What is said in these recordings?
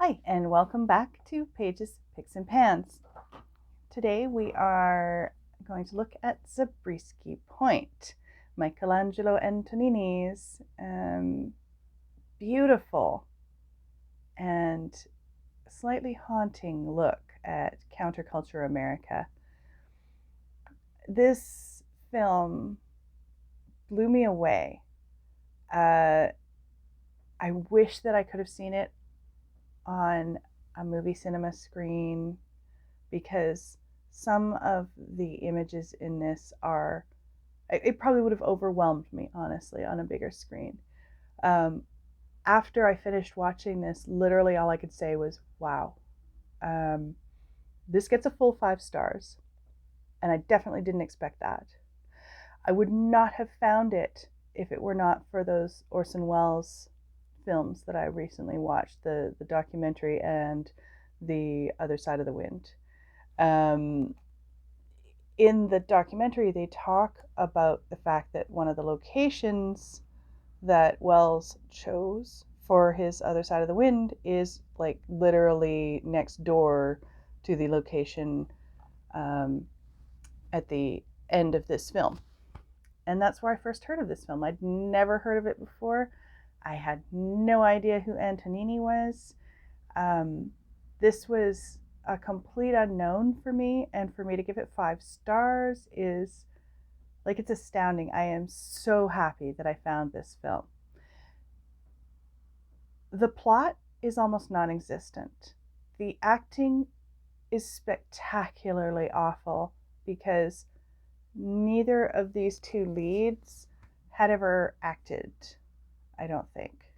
Hi, and welcome back to Pages, Picks, and Pans. Today we are going to look at Zabriskie Point, Michelangelo Antonioni's beautiful and slightly haunting look at counterculture America. This film blew me away. I wish that I could have seen it on a movie cinema screen because some of the images in this it probably would have overwhelmed me, honestly, on a bigger screen. After I finished watching this, literally all I could say was, wow. This gets a full 5 stars, and I definitely didn't expect that. I would not have found it if it were not for those Orson Welles films that I recently watched, the documentary and The Other Side of the Wind. In the documentary, they talk about the fact that one of the locations that Welles chose for his Other Side of the Wind is like literally next door to the location at the end of this film. And that's where I first heard of this film. I'd never heard of it before. I had no idea who Antonioni was. This was a complete unknown for me, and for me to give it 5 stars is like, it's astounding. I am so happy that I found this film. The plot is almost non-existent. The acting is spectacularly awful because neither of these two leads had ever acted, I don't think.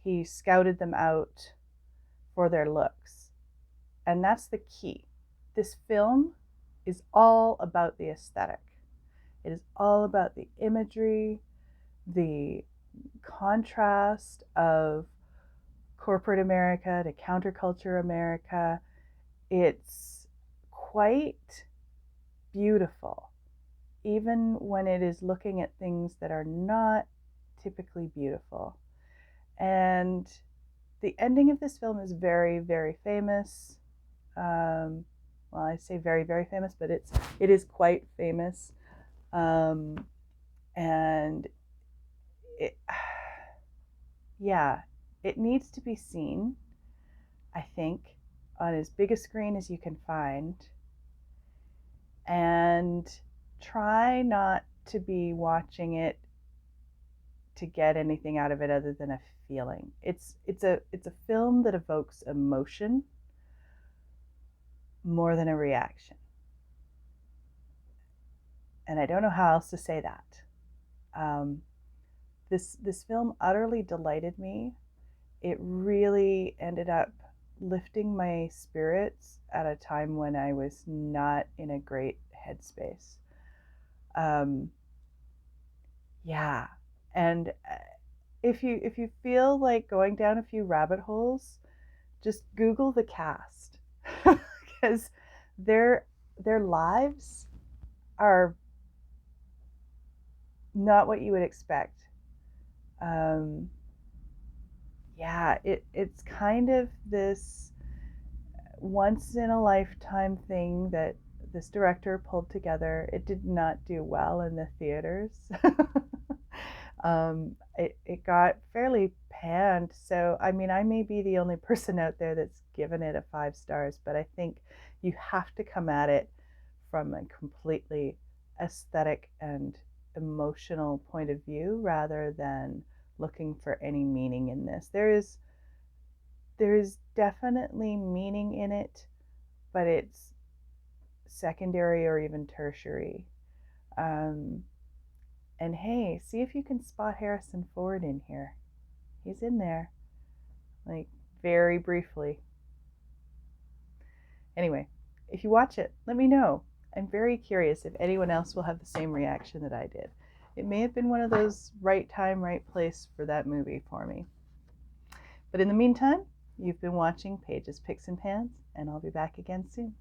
He scouted them out for their looks. And that's the key. This film is all about the aesthetic. It is all about the imagery, the contrast of corporate America to counterculture America. It's quite beautiful, even when it is looking at things that are not typically beautiful. And the ending of this film is very, very famous. Well, I say very, very famous, but it is quite famous. And it needs to be seen, I think, on as big a screen as you can find. And try not to be watching it to get anything out of it other than a feeling. It's a film that evokes emotion more than a reaction. And I don't know how else to say that. This film utterly delighted me. It really ended up lifting my spirits at a time when I was not in a great headspace. And if you feel like going down a few rabbit holes, just Google the cast because their lives are not what you would expect. It's kind of this once in a lifetime thing that this director pulled together. It did not do well in the theaters. It got fairly panned. So, I mean, I may be the only person out there that's given it a 5 stars, but I think you have to come at it from a completely aesthetic and emotional point of view rather than looking for any meaning in this. There is definitely meaning in it, but it's secondary or even tertiary. And hey, see if you can spot Harrison Ford in here. He's in there, like, very briefly. Anyway, if you watch it, let me know. I'm very curious if anyone else will have the same reaction that I did. It may have been one of those right time, right place for that movie for me. But in the meantime, you've been watching Pages, Picks, and Pans, and I'll be back again soon.